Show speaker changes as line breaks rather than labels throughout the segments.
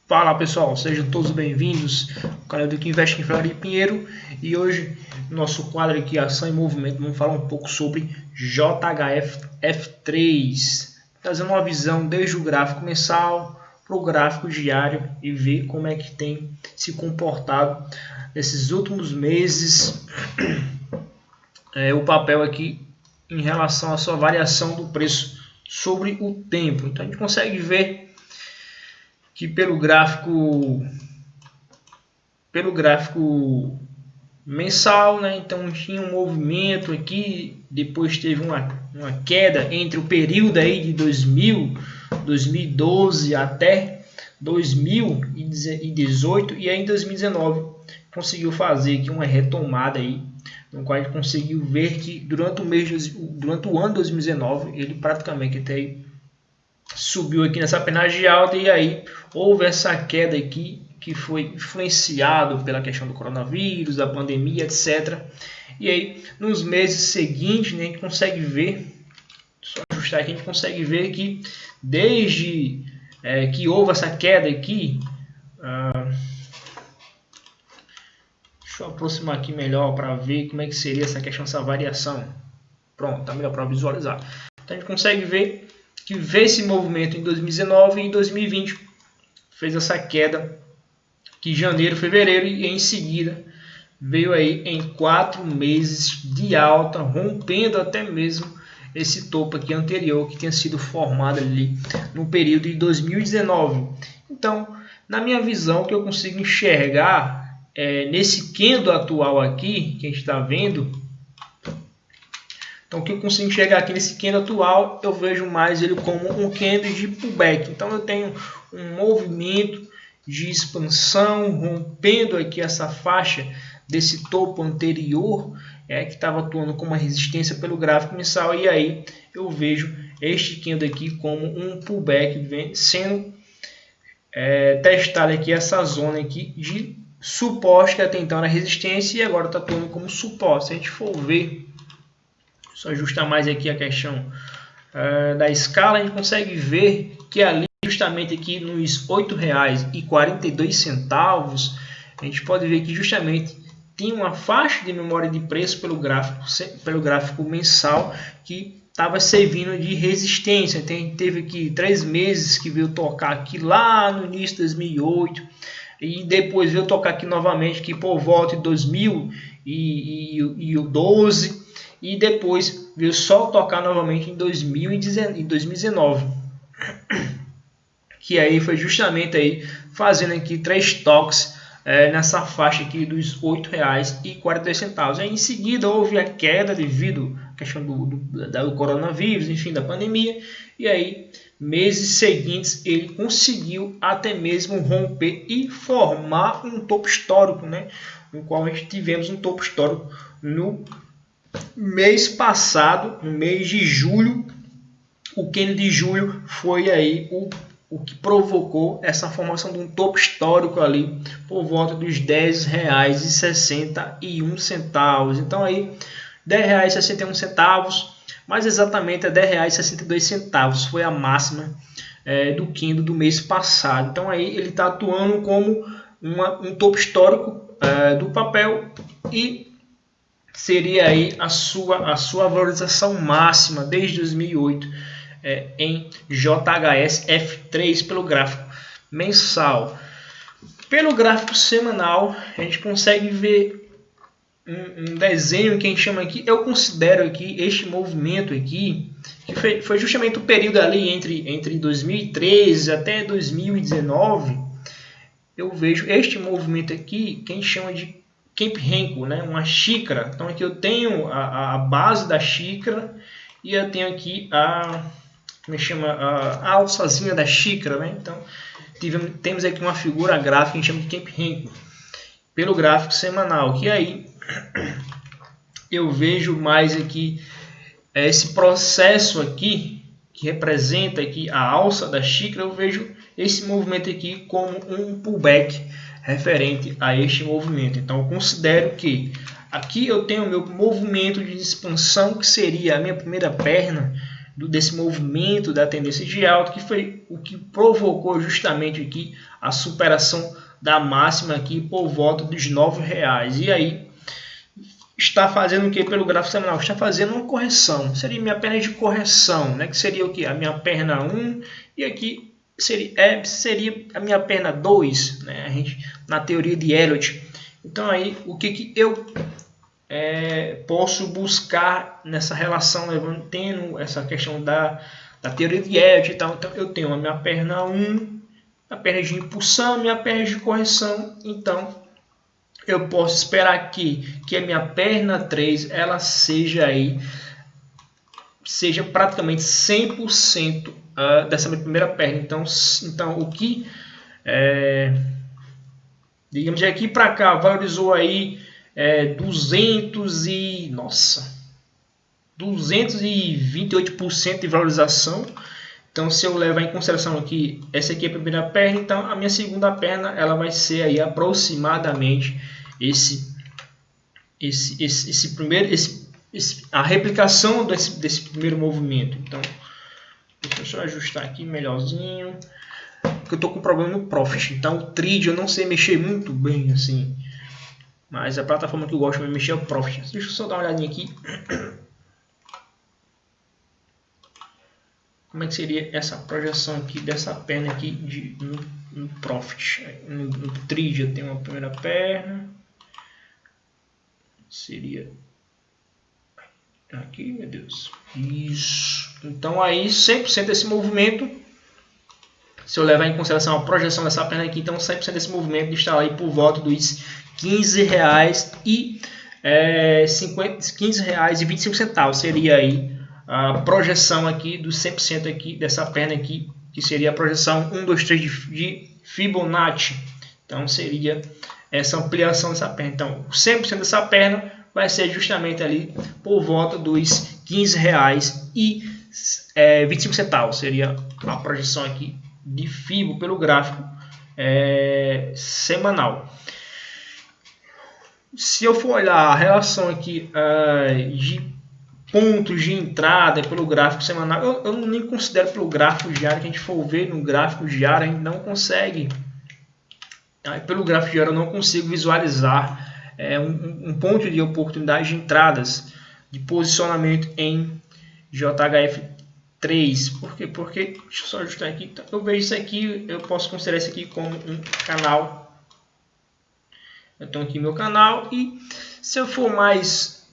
Fala pessoal, sejam todos bem-vindos ao canal do que investe em Flávio Pinheiro. E hoje, no nosso quadro aqui, Ação em Movimento, vamos falar um pouco sobre JHF3, trazendo uma visão desde o gráfico mensal para o gráfico diário e ver como é que tem se comportado nesses últimos meses o papel aqui em relação à sua variação do preço sobre o tempo. Então a gente consegue ver que pelo gráfico mensal, né? Então tinha um movimento aqui, depois teve uma queda entre o período aí de 2012 até 2018, e aí em 2019 conseguiu fazer aqui uma retomada aí, no qual a gente conseguiu ver que durante o ano 2019 ele praticamente até subiu aqui nessa penagem alta, e aí houve essa queda aqui que foi influenciado pela questão do coronavírus, da pandemia, etc. E aí nos meses seguintes, né, a gente consegue ver, só ajustar aqui, a gente consegue ver que desde que houve essa queda aqui, deixa eu aproximar aqui melhor para ver como é que seria essa questão, essa variação. Pronto, tá melhor para visualizar. Então a gente consegue ver que veio esse movimento em 2019 e em 2020 fez essa queda que em janeiro, fevereiro, e em seguida veio aí em 4 meses de alta, rompendo até mesmo esse topo aqui anterior que tinha sido formado ali no período de 2019. Então, na minha visão, o que eu consigo enxergar nesse candle atual aqui que a gente está vendo. Então, o que eu consigo enxergar aqui nesse candle atual, eu vejo mais ele como um candle de pullback. Então, eu tenho um movimento de expansão, rompendo aqui essa faixa desse topo anterior, que estava atuando como uma resistência pelo gráfico mensal. E aí eu vejo este candle aqui como um pullback, sendo testado aqui essa zona aqui de suporte, que até então era resistência e agora está atuando como suporte. Se a gente for ver, só ajustar mais aqui a questão da escala, a gente consegue ver que ali justamente aqui nos R$ 8,42, a gente pode ver que justamente tem uma faixa de memória de preço pelo gráfico mensal que estava servindo de resistência. Então, a gente teve aqui 3 meses que veio tocar aqui lá no início de 2008 e depois veio tocar aqui novamente aqui por volta de 2012. E depois veio só tocar novamente em 2019. Que aí foi justamente aí fazendo aqui 3 toques nessa faixa aqui dos R$ 8,42. Aí em seguida houve a queda devido à questão do coronavírus, enfim, da pandemia. E aí meses seguintes ele conseguiu até mesmo romper e formar um topo histórico, né? No qual a gente tivemos um topo histórico no mês passado, no mês de julho. O candle de julho foi aí o que provocou essa formação de um topo histórico ali por volta dos R$ 10,61. Então aí R$ 10,61, mais exatamente R$ 10,62 foi a máxima do candle do mês passado. Então aí ele está atuando como um topo histórico do papel, e seria aí a sua valorização máxima desde 2008 em JHS-F3 pelo gráfico mensal. Pelo gráfico semanal, a gente consegue ver um desenho que a gente chama aqui, eu considero aqui este movimento aqui, que foi justamente o período ali entre 2013 até 2019. Eu vejo este movimento aqui que a gente chama de Kemp-Henkel, né? Uma xícara. Então aqui eu tenho a base da xícara e eu tenho aqui a alçazinha da xícara, né? Então temos aqui uma figura gráfica que a gente chama de Kemp-Henkel pelo gráfico semanal, que aí eu vejo mais aqui esse processo aqui que representa aqui a alça da xícara. Eu vejo esse movimento aqui como um pullback referente a este movimento. Então eu considero que aqui eu tenho o meu movimento de expansão, que seria a minha primeira perna desse movimento da tendência de alta, que foi o que provocou justamente aqui a superação da máxima aqui por volta dos R$9. E aí está fazendo o que pelo gráfico semanal? Está fazendo uma correção. Seria minha perna de correção, né? Que seria o que? A minha perna 1 e aqui seria a minha perna 2, né? A gente, na teoria de Elliott. Então aí o que eu posso buscar nessa relação, tendo essa questão da teoria de Elliott e tal. Então eu tenho a minha perna 1, a perna de impulsão, minha perna de correção. Então eu posso esperar aqui que a minha perna 3 ela seja praticamente 100% dessa minha primeira perna. Então o que digamos de aqui para cá valorizou aí 228% de valorização. Então se eu levar em consideração aqui, essa aqui é a primeira perna, então a minha segunda perna ela vai ser aí aproximadamente a replicação desse primeiro movimento. Então deixa eu só ajustar aqui melhorzinho, porque eu estou com problema no Profit. Então o Trade eu não sei mexer muito bem assim, mas a plataforma que eu gosto de mexer é o Profit. Deixa eu só dar uma olhadinha aqui. Como é que seria essa projeção aqui dessa perna aqui no Profit? No Trade eu tenho uma primeira perna. Seria aqui, meu Deus. Isso. Então aí 100% desse movimento, se eu levar em consideração a projeção dessa perna aqui, então 100% desse movimento está aí por volta dos R$15 e R$15,25. Seria aí a projeção aqui dos 100% aqui dessa perna aqui, que seria a projeção 1, 2, 3 de Fibonacci. Então seria essa ampliação dessa perna. Então 100% dessa perna vai ser justamente ali por volta dos R$15,25. Seria a projeção aqui de Fibo pelo gráfico semanal. Se eu for olhar a relação aqui de pontos de entrada pelo gráfico semanal, eu nem considero pelo gráfico diário. Que a gente for ver no gráfico diário, a gente não consegue. Pelo gráfico diário eu não consigo visualizar um ponto de oportunidade de entradas, de posicionamento em JHF3. Por quê? Porque, deixa eu só ajustar aqui, eu vejo isso aqui, eu posso considerar isso aqui como um canal. Eu tenho aqui meu canal, e se eu for mais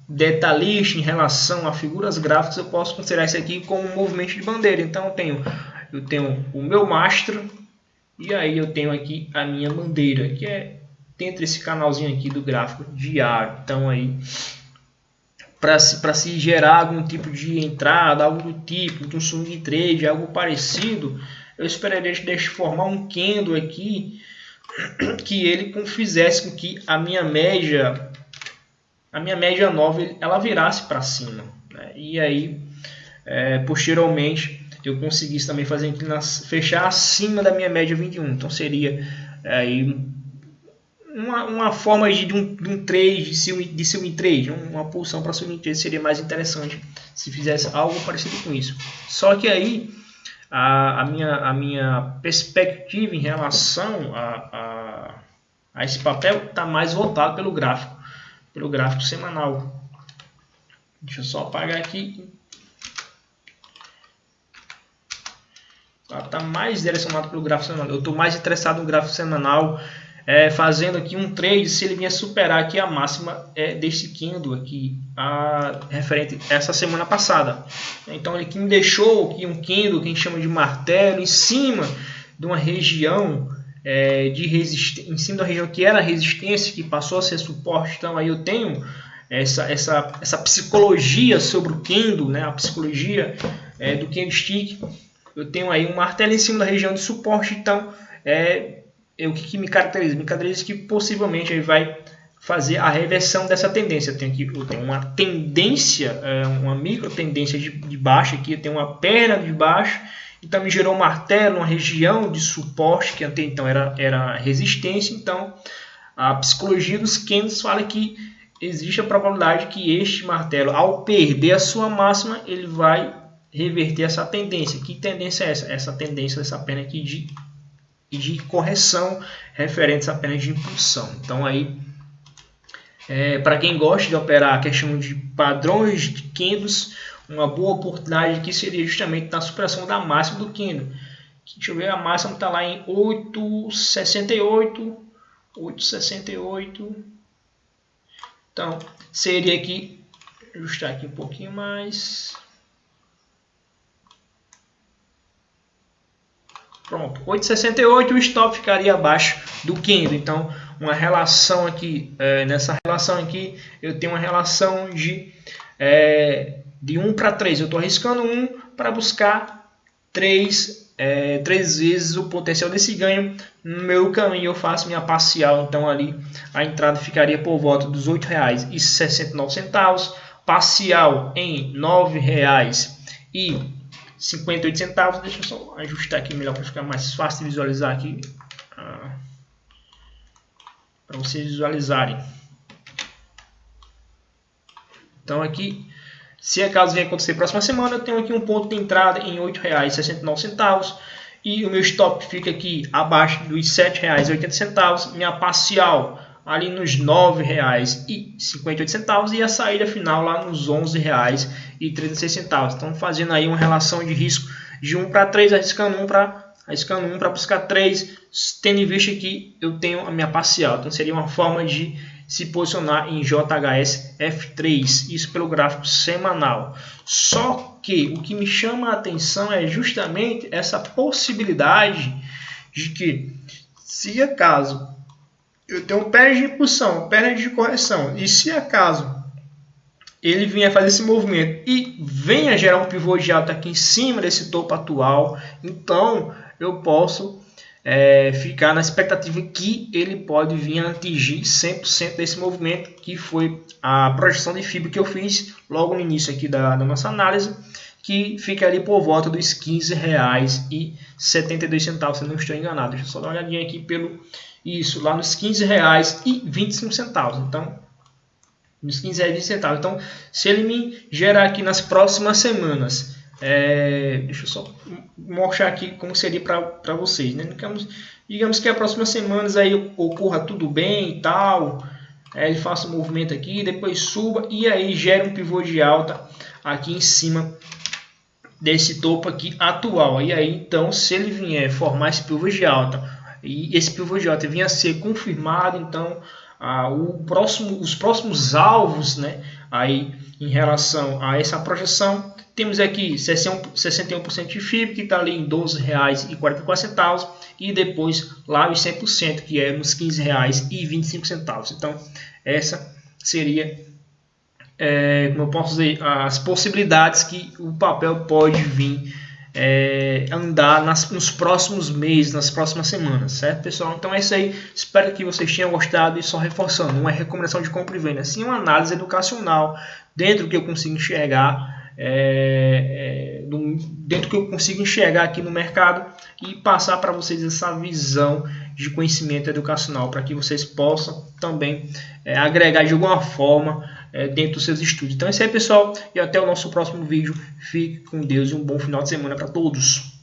detalhista em relação a figuras gráficas, eu posso considerar isso aqui como um movimento de bandeira. Então eu tenho o meu mastro, e aí eu tenho aqui a minha bandeira, que é dentro desse canalzinho aqui do gráfico diário. Então aí, para se gerar algum tipo de entrada, algo do tipo de um swing trade, algo parecido, eu esperaria deixar formar um candle aqui, que ele fizesse com que a minha média nova ela virasse para cima, né? E aí posteriormente eu conseguisse também fechar acima da minha média 21. Então seria aí uma forma de um trade, de swing trade, uma posição para swing trade seria mais interessante se fizesse algo parecido com isso. Só que aí a minha perspectiva em relação a esse papel está mais voltado pelo gráfico semanal. Deixa eu só apagar aqui. Está mais direcionado pelo gráfico semanal. Eu estou mais interessado no gráfico semanal, fazendo aqui um trade se ele vier superar aqui a máxima desse candle aqui, referente a essa semana passada. Então ele aqui me deixou aqui um candle que a gente chama de martelo em cima de uma região de resistência, em cima da região que era resistência, que passou a ser suporte. Então aí eu tenho essa psicologia sobre o candle, né? A psicologia do candlestick. Eu tenho aí um martelo em cima da região de suporte. Então o que me caracteriza? Me caracteriza que possivelmente ele vai fazer a reversão dessa tendência. Eu tenho uma tendência, uma micro tendência de baixa aqui, eu tenho uma perna de baixo, então me gerou um martelo, uma região de suporte que até então era resistência. Então a psicologia dos candles fala que existe a probabilidade que este martelo, ao perder a sua máxima, ele vai reverter essa tendência. Que tendência é essa? Essa tendência dessa perna aqui de correção referente a essa perna de impulsão. Então aí, para quem gosta de operar a questão de padrões de candles, uma boa oportunidade aqui seria justamente na superação da máxima do candle. Deixa eu ver, a máxima está lá em 8,68. 8,68. Então, seria aqui, ajustar aqui um pouquinho mais. Pronto, 8,68, o stop ficaria abaixo do candle. Então, uma relação aqui, nessa relação aqui, eu tenho uma relação de 1 para 3. Eu estou arriscando 1 para buscar 3 vezes o potencial desse ganho. No meu caminho eu faço minha parcial, então ali a entrada ficaria por volta dos R$ 8,69, parcial em R$ 9,58. Deixa eu só ajustar aqui melhor para ficar mais fácil de visualizar aqui, para vocês visualizarem. Então aqui, se acaso venha acontecer próxima semana, eu tenho aqui um ponto de entrada em R$ 8,69 e o meu stop fica aqui abaixo dos R$ 7,80, minha parcial ali nos R$ 9,58 e a saída final lá nos R$ 11,36. Então fazendo aí uma relação de risco de 1 para 3, arriscando 1 para buscar 3, tendo em vista que eu tenho a minha parcial. Então seria uma forma de se posicionar em JHS F3, isso pelo gráfico semanal. Só que o que me chama a atenção é justamente essa possibilidade de que, se acaso eu tenho perna de impulsão, perna de correção, e se acaso ele vier fazer esse movimento e venha gerar um pivô de alta aqui em cima desse topo atual, então eu posso ficar na expectativa que ele pode vir a atingir 100% desse movimento, que foi a projeção de fibra que eu fiz logo no início aqui da nossa análise, que fica ali por volta dos R$ 15,72, se eu não estou enganado. Deixa eu só dar uma olhadinha aqui isso, lá nos R$ 15,25. Então, nos R$ 15,20. Então, se ele me gerar aqui nas próximas semanas, deixa eu só mostrar aqui como seria para vocês, né? Digamos que as próximas semanas aí ocorra tudo bem e tal, ele faça um movimento aqui, depois suba e aí gera um pivô de alta aqui em cima desse topo aqui atual. E aí então, se ele vier formar esse pivô de alta e esse pivô de alta vier a ser confirmado, então os próximos alvos, né, aí em relação a essa projeção, temos aqui 61% de FIB, que está ali em R$ 12,44, e depois lá os 100%, que é nos R$ 15,25. Então, essa seria, como eu posso dizer, as possibilidades que o papel pode vir andar nos próximos meses, nas próximas semanas, certo, pessoal? Então é isso aí, espero que vocês tenham gostado, e só reforçando, não é recomendação de compra e venda, sim uma análise educacional dentro do que eu consigo enxergar, dentro do que eu consigo enxergar aqui no mercado, e passar para vocês essa visão de conhecimento educacional, para que vocês possam também agregar de alguma forma dentro dos seus estudos. Então é isso aí, pessoal, e até o nosso próximo vídeo. Fique com Deus e um bom final de semana para todos.